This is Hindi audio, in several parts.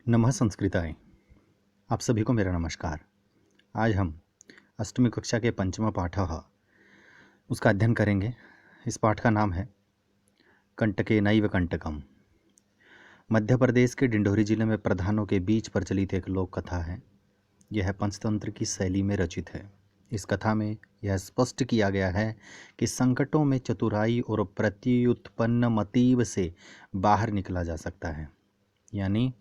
नमः संस्कृताय। आप सभी को मेरा नमस्कार। आज हम अष्टमी कक्षा के पंचम पाठः उसका अध्ययन करेंगे। इस पाठ का नाम है कंटके नैव कंटकम। मध्य प्रदेश के डिंडोरी जिले में प्रधानों के बीच प्रचलित एक लोक कथा है। यह पंचतंत्र की शैली में रचित है। इस कथा में यह स्पष्ट किया गया है कि संकटों में चतुराई और प्रत्युत्पन्न मतीव से बाहर निकला जा सकता है। यानी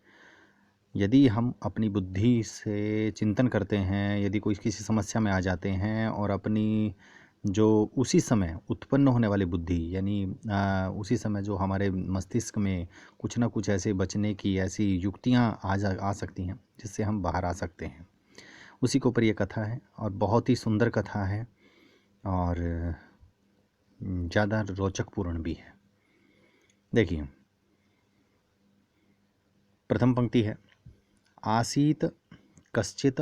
यदि हम अपनी बुद्धि से चिंतन करते हैं, यदि कोई किसी समस्या में आ जाते हैं और अपनी जो उसी समय उत्पन्न होने वाली बुद्धि यानी उसी समय जो हमारे मस्तिष्क में कुछ ना कुछ ऐसे बचने की ऐसी युक्तियाँ आ सकती हैं जिससे हम बाहर आ सकते हैं, उसी के ऊपर ये कथा है और बहुत ही सुंदर कथा है और ज़्यादा रोचकपूर्ण भी है। देखिए, प्रथम पंक्ति है, आसीत कश्चित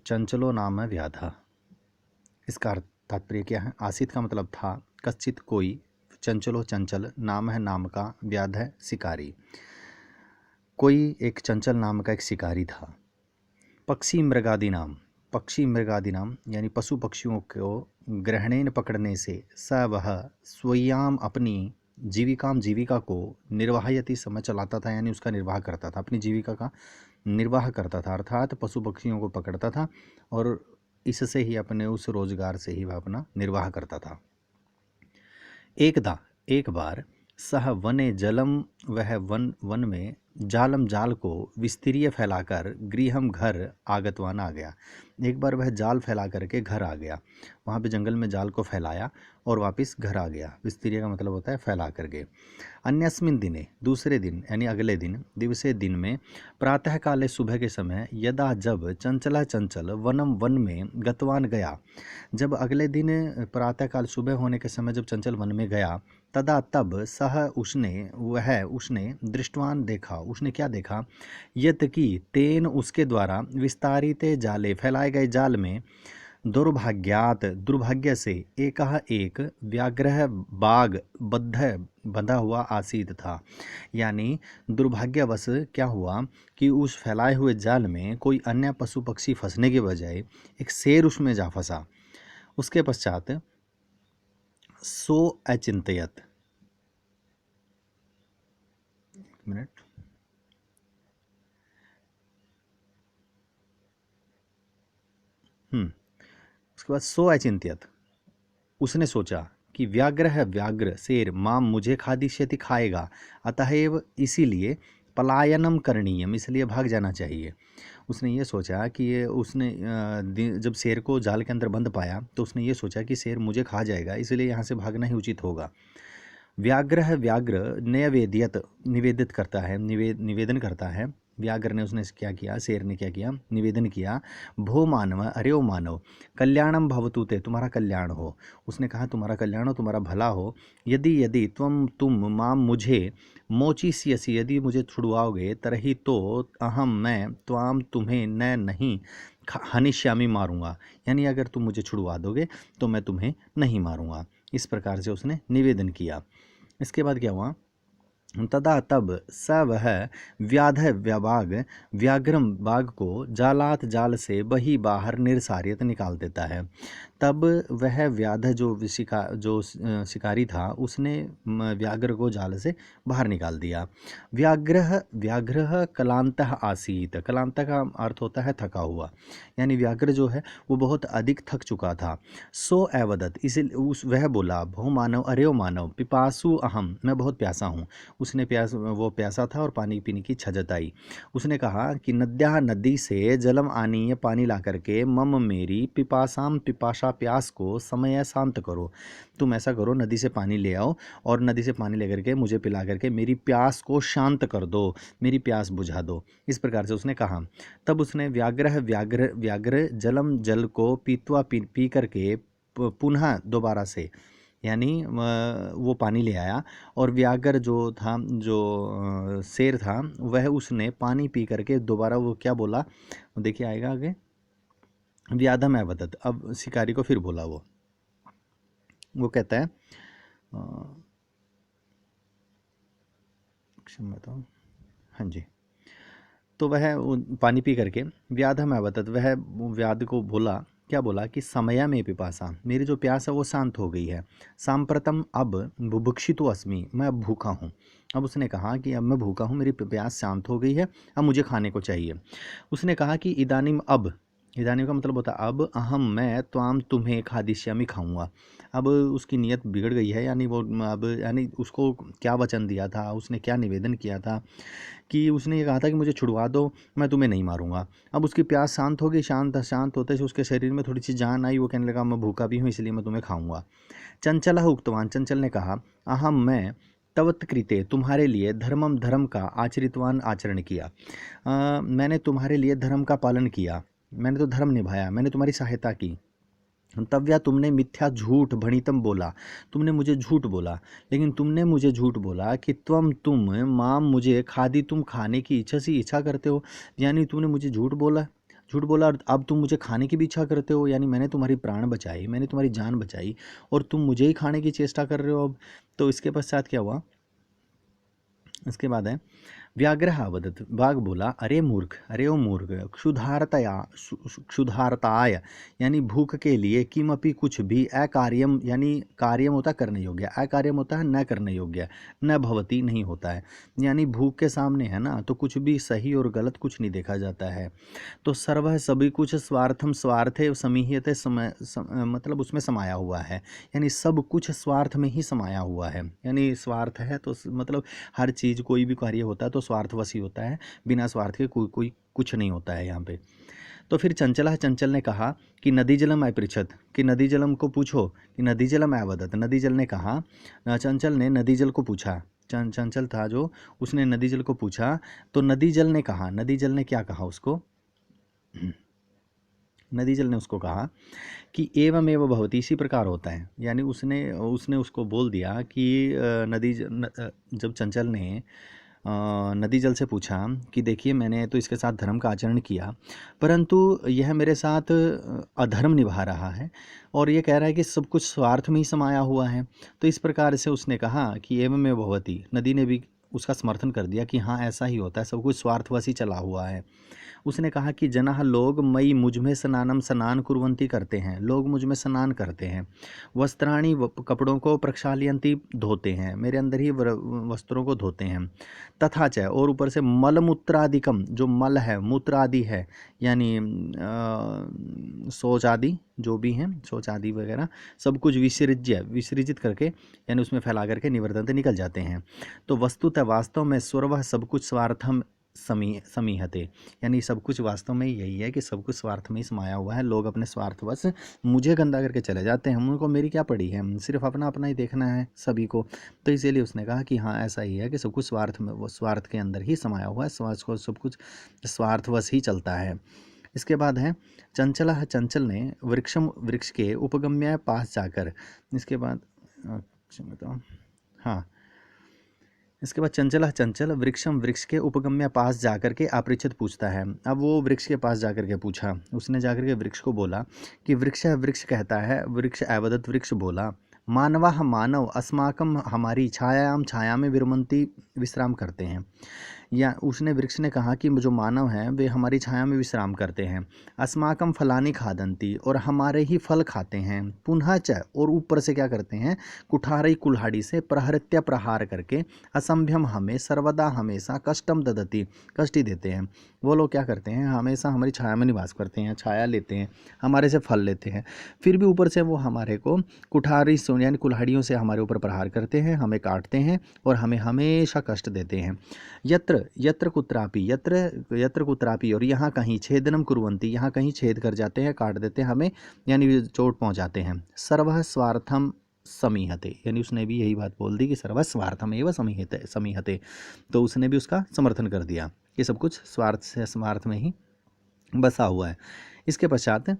चंचलो नाम व्याधा। इसका तात्पर्य क्या है? आसित का मतलब था, कश्चित कोई, चंचलो चंचल, नाम है नाम का, व्याध है शिकारी। कोई एक चंचल नाम का एक शिकारी था। पक्षी मृगादि नाम, पक्षी मृगादि नाम यानी पशु पक्षियों को ग्रहणेन पकड़ने से स वह स्वयं अपनी जीविका को निर्वाहयति समय चलाता था, यानी उसका निर्वाह करता था, अपनी जीविका का निर्वाह करता था, अर्थात पशु पक्षियों को पकड़ता था और इससे ही अपने उस रोजगार से ही वह अपना निर्वाह करता था। एकदा एक बार सह वने जलम, वह वन में जालम जाल को विस्तीर्य फैलाकर गृहम घर आगतवान आ गया। एक बार वह जाल फैला करके घर आ गया, वहाँ पे जंगल में जाल को फैलाया और वापस घर आ गया। विस्तीर्य का मतलब होता है फैला करके। अन्यस्मिन दिने, दूसरे दिन यानी अगले दिन, दिवसे दिन में, प्रातः काले सुबह के समय, यदा जब चंचला चंचल वनम वन में गतवान गया, जब अगले दिन प्रातःकाल सुबह होने के समय जब चंचल वन में गया, तदा तब सह उसने दृष्टवान देखा, उसने क्या देखा, यत कि तेन उसके द्वारा विस्तारित जाले फैलाए गए जाल में दुर्भाग्यात दुर्भाग्य से एक व्याघ्र बाघ बंधा हुआ आसीत था। यानी दुर्भाग्यवश क्या हुआ कि उस फैलाए हुए जाल में कोई अन्य पशु पक्षी फंसने के बजाय एक शेर उसमें जा फंसा। उसके पश्चात सो अचिंतयत, मिनट, उसके बाद सो अचिंत्यत, उसने सोचा कि व्याघ्र है, व्याघ्र शेर माम मुझे खादिष्यति खाएगा, अतएव इसीलिए पलायनम करणीयम, इसलिए भाग जाना चाहिए। उसने ये सोचा कि ये उसने जब शेर को जाल के अंदर बंद पाया तो उसने ये सोचा कि शेर मुझे खा जाएगा, इसलिए यहाँ से भागना ही उचित होगा। व्याघ्र है, व्याघ्र नैवेद्यत, निवेदित करता है, निवेदन करता है। व्याघ्र ने उसने क्या किया, शेर ने क्या किया, निवेदन किया, भो मानव, अरे ओ मानव, कल्याणम भवतु ते, तुम्हारा कल्याण हो। उसने कहा तुम्हारा कल्याण हो, तुम्हारा भला हो। यदि यदि तुम माम मुझे मोचिष्यसि, यदि मुझे छुड़वाओगे, तरही तो अहम मैं त्वाम तुम्हें न नहीं हनिष्यामी मारूंगा, यानी अगर तुम मुझे छुड़वा दोगे तो मैं तुम्हें नहीं मारूंगा। इस प्रकार से उसने निवेदन किया। इसके बाद क्या हुआ, तदा तब स वह व्याध व्याबाग, व्याघ्रम बाघ को जालात जाल से बही बाहर निर्सारियत निकाल देता है। तब वह व्याध जो शिकारी था, उसने व्याघ्र को जाल से बाहर निकाल दिया। व्याघ्र कलांतः आसीत, कलांत का अर्थ होता है थका हुआ, यानी व्याघ्र जो है वो बहुत अधिक थक चुका था। सो अवदत, इसे उस वह बोला, भो मानव, अरे ओ मानव, पिपासु अहम, मैं बहुत प्यासा हूँ। उसने वो प्यासा था और पानी पीने की इच्छा जताई। उसने कहा कि नद्या, नदी से जलम आनीय, पानी ला करके, मम मेरी, पिपासाम पिपाशा, प्यास को, समय शांत करो। तुम ऐसा करो, नदी से पानी ले आओ और नदी से पानी लेकर के मुझे पिला करके मेरी प्यास को शांत कर दो, मेरी प्यास बुझा दो। इस प्रकार से उसने कहा। तब उसने व्याघ्र जलम, जल को पीतवा पी करके पुनः दोबारा से, यानी वो पानी ले आया और व्याघ्र जो था, जो शेर था, वह उसने पानी पी करके दोबारा वो क्या बोला, देखिए आएगा आगे, व्याधम अवदत। अब शिकारी को फिर बोला, वो कहता है, क्षमा बताओ, हाँ जी, तो वह पानी पी करके व्याधम अवतत, वह व्याध को बोला, क्या बोला कि समया में पिपासा, मेरी जो प्यास है वो शांत हो गई है। सांप्रतम अब बुभुक्षितो अस्मि, मैं अब भूखा हूँ। अब उसने कहा कि अब मैं भूखा हूँ, मेरी प्यास शांत हो गई है, अब मुझे खाने को चाहिए। उसने कहा कि इदानीम, अब, इदानीम का मतलब होता है अब, अहम मैं, त्वाम तुम्हें खादिष्यामि, खाऊंगा। अब उसकी नीयत बिगड़ गई है, यानी वो अब, यानी उसको क्या वचन दिया था, उसने क्या निवेदन किया था कि उसने ये कहा था कि मुझे छुड़वा दो, मैं तुम्हें नहीं मारूंगा। अब उसकी प्यास शांत हो गई, शांत होते से उसके शरीर में थोड़ी सी जान आई, वो कहने लगा मैं भूखा भी हूँ इसलिए मैं तुम्हें खाऊंगा। चंचल उक्तवान, चंचल ने कहा, अहम मैं तवत कृते, तुम्हारे लिए धर्मम, धर्म का आचरितवान, आचरण किया। मैंने तुम्हारे लिए धर्म का पालन किया, मैंने तो धर्म निभाया, मैंने तुम्हारी सहायता की। तव्या, तुमने मिथ्या, झूठ, भणितम बोला, तुमने मुझे झूठ बोला, लेकिन तुमने मुझे झूठ बोला कि तुम माम, मुझे खादी, तुम खाने की इच्छा करते हो, यानी तुमने मुझे झूठ बोला, और अब तुम मुझे खाने की भी इच्छा करते हो, यानी मैंने तुम्हारी प्राण बचाई, मैंने तुम्हारी जान बचाई, और तुम मुझे ही खाने की चेष्टा कर रहे हो अब। तो इसके पश्चात क्या हुआ, इसके बाद है व्याघ्र वदत, बाघ बोला, अरे मूर्ख, अरे ओ मूर्ख, क्षुधार्ताय, यानी भूख के लिए, किमपि, कुछ भी, अकार्यम, यानी कार्यम होता है करने योग्य, अकार्यम होता है न करने योग्य, न भवती, नहीं होता है, यानी भूख के सामने है ना तो कुछ भी सही और गलत कुछ नहीं देखा जाता है। तो सर्व, सभी कुछ, स्वार्थम, स्वार्थे समीहते, मतलब उसमें समाया हुआ है, यानी सब कुछ स्वार्थ में ही समाया हुआ है, यानी स्वार्थ है तो मतलब हर चीज़, कोई भी कार्य होता है तो स्वार्थवश ही होता है, बिना स्वार्थ के कोई कुछ नहीं होता है यहाँ पे। तो फिर चंचल ने कहा कि नदी जलम अपृछत, कि नदी जलम को पूछो, कि नदी जलम अवदत, नदी जल ने कहा, चंचल ने नदी जल को पूछा, चंचल था जो, उसने नदी जल को पूछा, तो नदी जल ने कहा, नदी जल ने क्या कहा उसको, नदी जल ने उसको कहा कि एवं एवं भवती, इसी प्रकार होता है, यानी उसने उसको बोल दिया कि जब चंचल ने नदी जल से पूछा कि देखिए मैंने तो इसके साथ धर्म का आचरण किया, परंतु यह मेरे साथ अधर्म निभा रहा है, और ये कह रहा है कि सब कुछ स्वार्थ में ही समाया हुआ है। तो इस प्रकार से उसने कहा कि एवं एवं भवती, नदी ने भी उसका समर्थन कर दिया कि हाँ ऐसा ही होता है, सब कुछ स्वार्थवश ही चला हुआ है। उसने कहा कि जनाह, लोग मई, मुझ में स्नानम, स्नान कुर्वंती, करते हैं, लोग मुझ में स्नान करते हैं, वस्त्राणी, कपड़ों को, प्रक्षालयंती, धोते हैं, मेरे अंदर ही वस्त्रों को धोते हैं, तथा च, और ऊपर से मलमूत्रादिकम, जो मल है, मूत्र आदि है, यानी शौच आदि जो भी हैं, शौच आदि वगैरह सब कुछ विसर्जित करके, यानी उसमें फैला करके निवर्तनते, निकल जाते हैं। तो वस्तुतः, वास्तव में, स्वर्व, सब कुछ, स्वार्थम समीहते, यानी सब कुछ वास्तव में यही है कि सब कुछ स्वार्थ में ही समाया हुआ है, लोग अपने स्वार्थवश मुझे गंदा करके चले जाते हैं, उनको मेरी क्या पड़ी है, सिर्फ अपना अपना ही देखना है सभी को। तो इसीलिए उसने कहा कि हाँ ऐसा ही है कि सब कुछ स्वार्थ में, वो स्वार्थ के अंदर ही समाया हुआ है, स्वार्थ को, सब कुछ स्वार्थवश ही चलता है। इसके बाद है चंचल ने वृक्ष के उपगम्य पास जाकर, इसके बाद बताओ, हाँ, इसके बाद चंचल वृक्ष के उपगम्य पास जाकर के अपरिचित पूछता है। अब वो वृक्ष के पास जाकर के पूछा, उसने जाकर के वृक्ष को बोला कि वृक्ष कहता है, वृक्ष अवदत, वृक्ष बोला, मानवा, मानव, अस्माकम, हमारी, छायाम, छाया में, विरमंती, विश्राम करते हैं, या उसने, वृक्ष ने कहा कि जो मानव हैं वे हमारी छाया में विश्राम करते हैं, अस्माकम फलानी खादंती, और हमारे ही फल खाते हैं, पुनः च, और ऊपर से क्या करते हैं, कुठारी, कुल्हाड़ी से, प्रहृत्य, प्रहार करके, असंभ्यम, हमें, सर्वदा, हमेशा, कष्टम ददती, कष्ट ही देते हैं। वो लोग क्या करते हैं, हमेशा हमारी छाया में निवास करते हैं, छाया लेते हैं, हमारे से फल लेते हैं, फिर भी ऊपर से वो हमारे को कुठारी, यानी कुल्हाड़ियों से हमारे ऊपर प्रहार करते हैं, हमें काटते हैं और हमें हमेशा कष्ट देते हैं। यत्र कुत्रापि, और यहाँ कहीं, छेदनम कुर्वन्ति, यहाँ कहीं छेद कर जाते हैं, काट देते हैं हमें, यानी चोट पहुँचाते हैं। सर्व स्वार्थम समीहते, यानी उसने भी यही बात बोल दी कि सर्व स्वार्थम एवं समीहते, तो उसने भी उसका समर्थन कर दिया कि सब कुछ स्वार्थ में ही बसा हुआ है। इसके पश्चात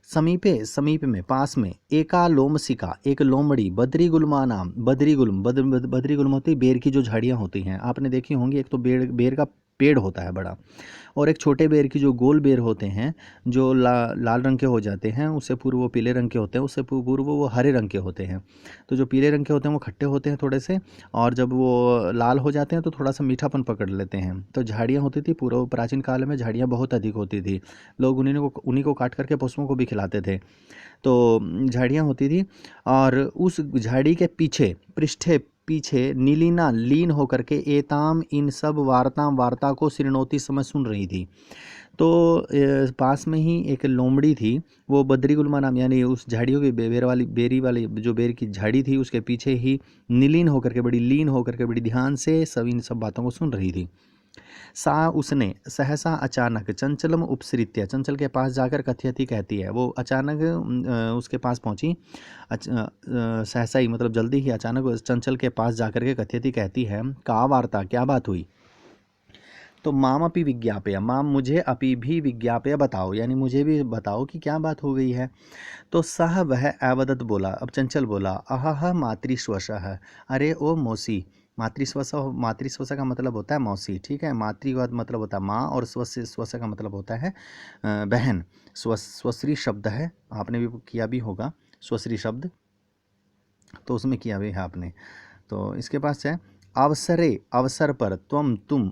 समीप में, पास में, एका लोमसिका, एक लोमड़ी, बद्री गुल्मा नाम, बद्री गुल्म होती बेर की जो झाड़ियाँ होती हैं, आपने देखी होंगी, एक तो बेर का पेड़ होता है बड़ा, और एक छोटे बेर की जो गोल बेर होते हैं जो लाल रंग के हो जाते हैं, उससे पूर्व वो पीले रंग के होते हैं, उससे पूर्व वो हरे रंग के होते हैं। तो जो पीले रंग के होते हैं वो खट्टे होते हैं थोड़े से, और जब वो लाल हो जाते हैं तो थोड़ा सा मीठापन पकड़ लेते हैं। तो झाड़ियाँ होती थी, पूर्व प्राचीन काल में झाड़ियाँ बहुत अधिक होती थी, लोग उन्हीं को काट करके पशुओं को भी खिलाते थे। तो झाड़ियाँ होती थी, और उस झाड़ी के पीछे पृष्ठे पीछे नीलिना लीन होकर के एताम इन सब वार्ता को श्रृणोती समय सुन रही थी। तो पास में ही एक लोमड़ी थी, वो बद्रीगुल्मा नाम, यानी उस झाड़ियों की बेरी वाली जो बेर की झाड़ी थी उसके पीछे ही लीन होकर के बड़ी ध्यान से इन सब बातों को सुन रही थी। सा उसने सहसा अचानक चंचलम उपसृत्य, चंचल के पास जाकर कथयति कहती है, वो अचानक उसके पास पहुंची, सहसा ही मतलब जल्दी ही, अचानक चंचल के पास जाकर के कथयति कहती है, का वार्ता, क्या बात हुई। तो माम अपि विज्ञापय, माम मुझे अपि भी विज्ञापय बताओ, यानी मुझे भी बताओ कि क्या बात हो गई है। तो सह वह अवदत बोला, अब चंचल बोला, अहह मातृश्वसः, अरे ओ मौसी। मातृश्वसा का मतलब होता है मौसी, ठीक है। मातृ का मतलब होता है माँ, और स्वसा का मतलब होता है बहन। स्वश्री शब्द है, आपने भी किया भी होगा स्वश्री शब्द, तो उसमें किया भी है आपने। तो इसके पास है अवसर पर तुम,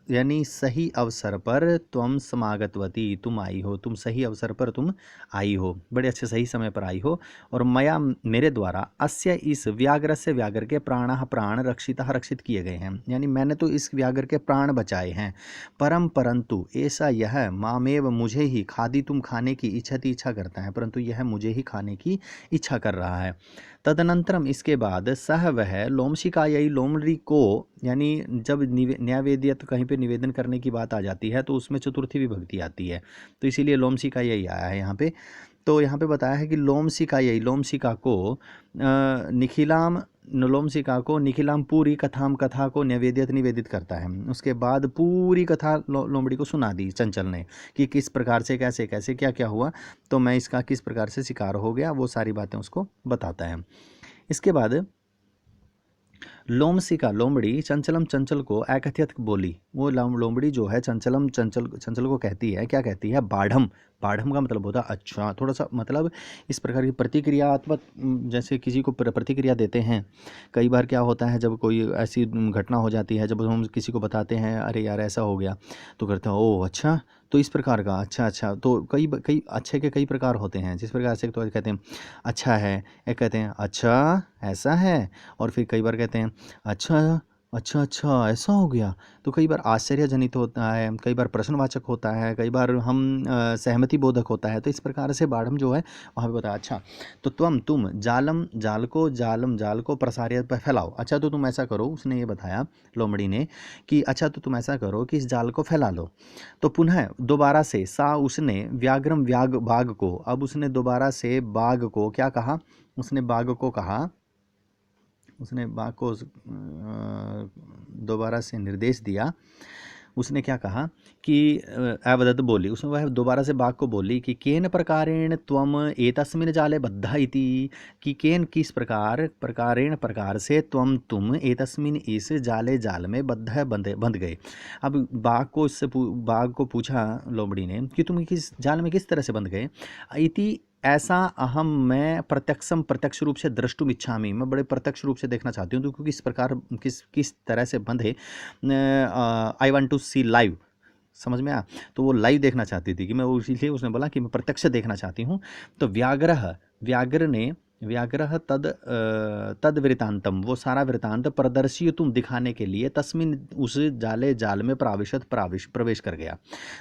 यानी सही अवसर पर तुम समागतवती, तुम आई हो, तुम सही अवसर पर तुम आई हो, बड़े अच्छे सही समय पर आई हो। और मया मेरे द्वारा अस्य इस व्याघ्र से, व्याघ्र के प्राण रक्षित किए गए हैं, यानी मैंने तो इस व्याघ्र के प्राण बचाए हैं। परंतु ऐसा यह मामेव मुझे ही खादी तुम खाने की इच्छा करता है, परंतु यह मुझे ही खाने की इच्छा कर रहा है। तदनंतरम इसके बाद सह वह लोमशिकायै, लोमड़ी को, यानी जब न्यायवेद्य तो कहीं पे निवेदन करने की बात आ जाती है तो उसमें चतुर्थी विभक्ति आती है, तो इसीलिए लोमशिकायै आया है यहाँ पे। तो यहाँ पे बताया है कि लोमशिका को निखिलाम पूरी कथा को निवेदित करता है। उसके बाद पूरी कथा लोमड़ी को सुना दी चंचल ने, कि किस प्रकार से कैसे कैसे क्या क्या हुआ, तो मैं इसका किस प्रकार से शिकार हो गया, वो सारी बातें उसको बताता है। इसके बाद लोमड़ी चंचल को अकथयत बोली, वो लोमड़ी जो है चंचल को कहती है, क्या कहती है, बाढ़म का मतलब होता है अच्छा, थोड़ा सा मतलब इस प्रकार की प्रतिक्रियात्मक, जैसे किसी को प्रतिक्रिया देते हैं। कई बार क्या होता है, जब कोई ऐसी घटना हो जाती है, जब हम किसी को बताते हैं अरे यार ऐसा हो गया, तो करते हैं ओह अच्छा, तो इस प्रकार का अच्छा। तो कई अच्छे के कई प्रकार होते हैं, जिस प्रकार से तो कहते हैं अच्छा है, एक कहते हैं अच्छा ऐसा है, और फिर कई बार कहते हैं अच्छा ऐसा हो गया। तो कई बार आश्चर्यजनित होता है, कई बार प्रश्नवाचक होता है, कई बार हम सहमति बोधक होता है। तो इस प्रकार से बाढ़म जो है वहाँ पे बताया अच्छा, तो तुम जाल को प्रसार्य पर फैलाओ। अच्छा तो तुम ऐसा करो, उसने ये बताया लोमड़ी ने कि अच्छा तो तुम ऐसा करो कि इस जाल को फैला लो। तो पुनः दोबारा से उसने बाघ को, अब उसने दोबारा से बाघ को क्या कहा, उसने बाघ को कहा, उसने बाघ को दोबारा से निर्देश दिया। उसने क्या कहा कि अवदत बोली, उसने वह दोबारा से बाघ को बोली कि केन प्रकारेण त्वम एतस्मिन् जाले बद्धा इति, कि केन किस प्रकार से तुम एतस्मिन् इस जाल में बंध गए। अब बाघ को पूछा लोमड़ी ने कि तुम किस जाल में किस तरह से बंध गए। इति ऐसा अहम, मैं प्रत्यक्ष रूप से द्रष्टुम इच्छामि, मैं बड़े प्रत्यक्ष रूप से देखना चाहती हूँ, क्योंकि इस प्रकार किस तरह से बंधे, I want to see live, समझ में आया। तो वो लाइव देखना चाहती थी कि मैं, वो इसीलिए उसने बोला कि मैं प्रत्यक्ष देखना चाहती हूँ। तो व्याघ्र तद वृतांतम, वो सारा वृतांत प्रदर्शित तुम दिखाने के लिए, तस्मिन उस जाल में प्रवेश कर गया।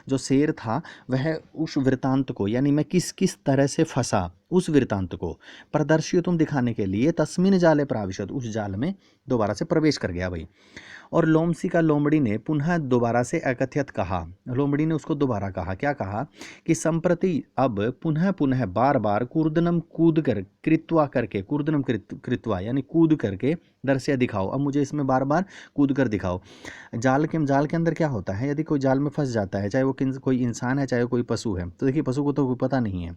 जो शेर था वह उस वृतांत को, यानी मैं किस तरह से फंसा, उस वृतांत को प्रदर्शित तुम दिखाने के लिए तस्मिन जाले प्राविशत, उस जाल में दोबारा से प्रवेश कर गया भाई। और लोमड़ी ने पुनः दोबारा से अकथयत कहा, लोमड़ी ने उसको दोबारा कहा, क्या कहा कि संप्रति अब पुनः बार कूर्दनम कृत्वा, यानी कूद करके दर्शय दिखाओ, अब मुझे इसमें बार कूद कर दिखाओ। जाल के अंदर क्या होता है, यदि कोई जाल में फंस जाता है, चाहे वो कोई इंसान है चाहे कोई पशु है, तो देखिए पशु को तो कोई पता नहीं है,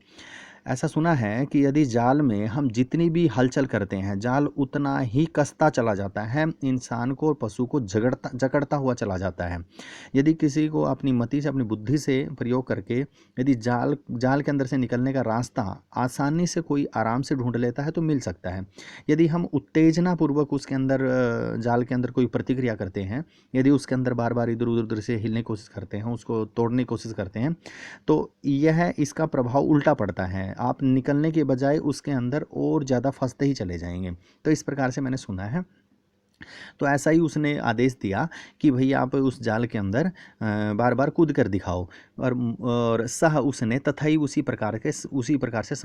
ऐसा सुना है कि यदि जाल में हम जितनी भी हलचल करते हैं, जाल उतना ही कसता चला जाता है, इंसान को और पशु को जकड़ता हुआ चला जाता है। यदि किसी को अपनी मति से, अपनी बुद्धि से प्रयोग करके यदि जाल जाल के अंदर से निकलने का रास्ता आसानी से कोई आराम से ढूंढ लेता है तो मिल सकता है। यदि हम उत्तेजना पूर्वक उसके अंदर जाल के अंदर कोई प्रतिक्रिया करते हैं, यदि उसके अंदर बार बार इधर उधर से हिलने की कोशिश करते हैं, उसको तोड़ने की कोशिश करते हैं, तो यह इसका प्रभाव उल्टा पड़ता है। आप निकलने के बजाय उसके अंदर और ज़्यादा फंसते ही चले जाएंगे। तो इस प्रकार से मैंने सुना है। तो ऐसा ही उसने आदेश दिया कि भैया आप उस जाल के अंदर बार बार कूद कर दिखाओ। और सह उसने तथाई उसी प्रकार से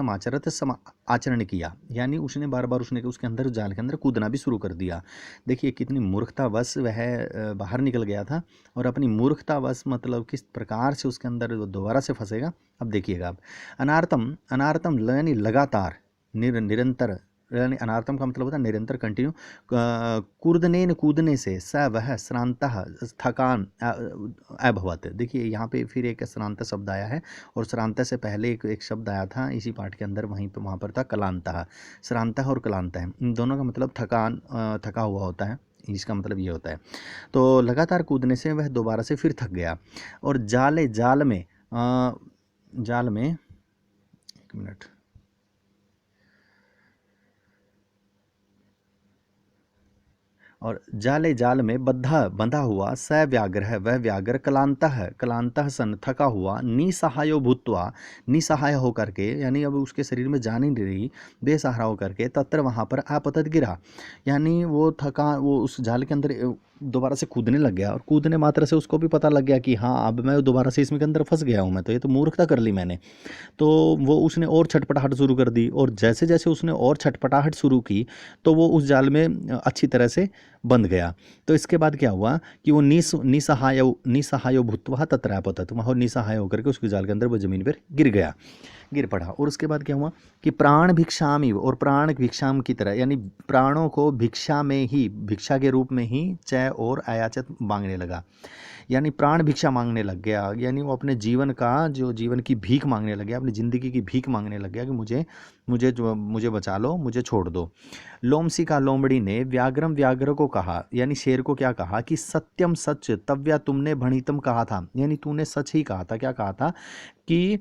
आचरण किया, यानी उसने बार बार उसके अंदर जाल के अंदर कूदना भी शुरू कर दिया। देखिए कितनी मूर्खतावश वह बाहर निकल गया था, और अपनी मूर्खतावश मतलब किस प्रकार से उसके अंदर दोबारा से फंसेगा अब देखिएगा आप। अनार्थम अनार्थम यानी लगातार निरंतर, यानी अनार्थम का मतलब होता है निरंतर, कंटिन्यू। कूदने से स वह श्रांतः थकान अभवत। देखिए यहाँ पे फिर एक श्रांत शब्द आया है, और श्रांत से पहले एक शब्द आया था इसी पाठ के अंदर, वहीं पे वहाँ पर था कलांतः। श्रांतः और कलांतः इन दोनों का मतलब थकान, थका हुआ होता है, इसका मतलब ये होता है। तो लगातार कूदने से वह दोबारा से फिर थक गया, और जाल में एक मिनट, और जाल में बंधा हुआ स व्याघ्र, वह व्याघ्र कलांतः सन थका हुआ, निसहायो भूत्वा, निसहाय होकर के, यानी अब उसके शरीर में जान ही नहीं रही, बेसहारा होकर के, तत्र वहाँ पर आपतत गिरा, यानी वो उस जाल के अंदर दोबारा से कूदने लग गया, और कूदने मात्र से उसको भी पता लग गया कि हाँ अब मैं दोबारा से इसमें के अंदर फंस गया हूँ, मैं तो ये तो मूर्खता कर ली मैंने। तो वो उसने और छटपटाहट शुरू कर दी, और जैसे जैसे उसने और छटपटाहट शुरू की तो वो उस जाल में अच्छी तरह से बंध गया। तो इसके बाद क्या हुआ कि वो निसहायो भूत्वा तत्रापतत, वहाँ निसहाय होकर के उसके जाल के अंदर वो जमीन पर गिर पड़ा। और उसके बाद क्या हुआ कि प्राण भिक्षामी, और प्राण भिक्षाम की तरह, यानी प्राणों को भिक्षा में ही, भिक्षा के रूप में ही चय और अयाचत मांगने लगा, यानी प्राण भिक्षा मांगने लग गया, यानी वो अपने जीवन का, जो जीवन की भीख मांगने लग गया, अपनी ज़िंदगी की भीख मांगने लग गया कि मुझे बचा लो, मुझे छोड़ दो। लोमशिका लोमड़ी ने व्याघ्र को कहा, यानी शेर को क्या कहा कि सत्यम सच तव्या, तुमने भणितम कहा था, यानी तूने सच ही कहा था। क्या कहा था कि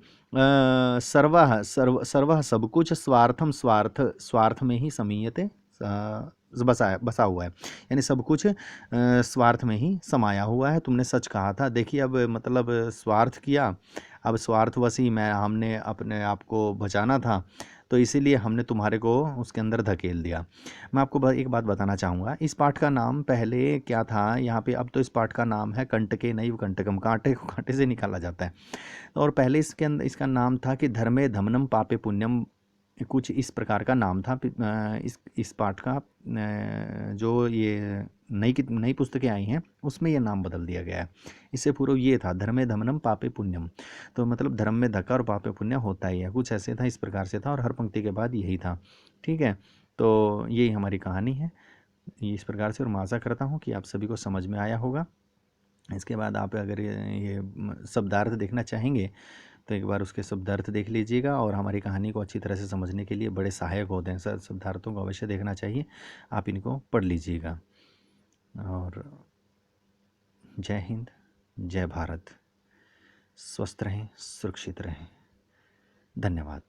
सर्वः सब कुछ स्वार्थ में ही समीयते बसा हुआ है, यानी सब कुछ स्वार्थ में ही समाया हुआ है, तुमने सच कहा था। देखिए अब मतलब स्वार्थ किया, अब स्वार्थवश ही हमने अपने आप को बचाना था, तो इसीलिए हमने तुम्हारे को उसके अंदर धकेल दिया। मैं आपको एक बात बताना चाहूँगा, इस पाठ का नाम पहले क्या था यहाँ पे, अब तो इस पाठ का नाम है कंटके नैव कंटकम, कांटे को कांटे से निकाला जाता है। और पहले इसके अंदर इसका नाम था कि धर्मे धमनम पापे पुण्यम, कुछ इस प्रकार का नाम था। इस पाठ का जो ये नई पुस्तकें आई हैं उसमें ये नाम बदल दिया गया है। इससे पूर्व ये था धर्मे धमनम पापे पुण्यम, तो मतलब धर्म में धक्का और पापे पुण्य होता ही है, कुछ ऐसे था, इस प्रकार से था, और हर पंक्ति के बाद यही था। ठीक है, तो यही हमारी कहानी है इस प्रकार से, और मैं आशा करता हूँ कि आप सभी को समझ में आया होगा। इसके बाद आप अगर ये शब्दार्थ देखना चाहेंगे तो एक बार उसके शब्दार्थ देख लीजिएगा, और हमारी कहानी को अच्छी तरह से समझने के लिए बड़े सहायक होते हैं सर, शब्दार्थों को अवश्य देखना चाहिए, आप इनको पढ़ लीजिएगा। और जय हिंद, जय भारत, स्वस्थ रहें, सुरक्षित रहें, धन्यवाद।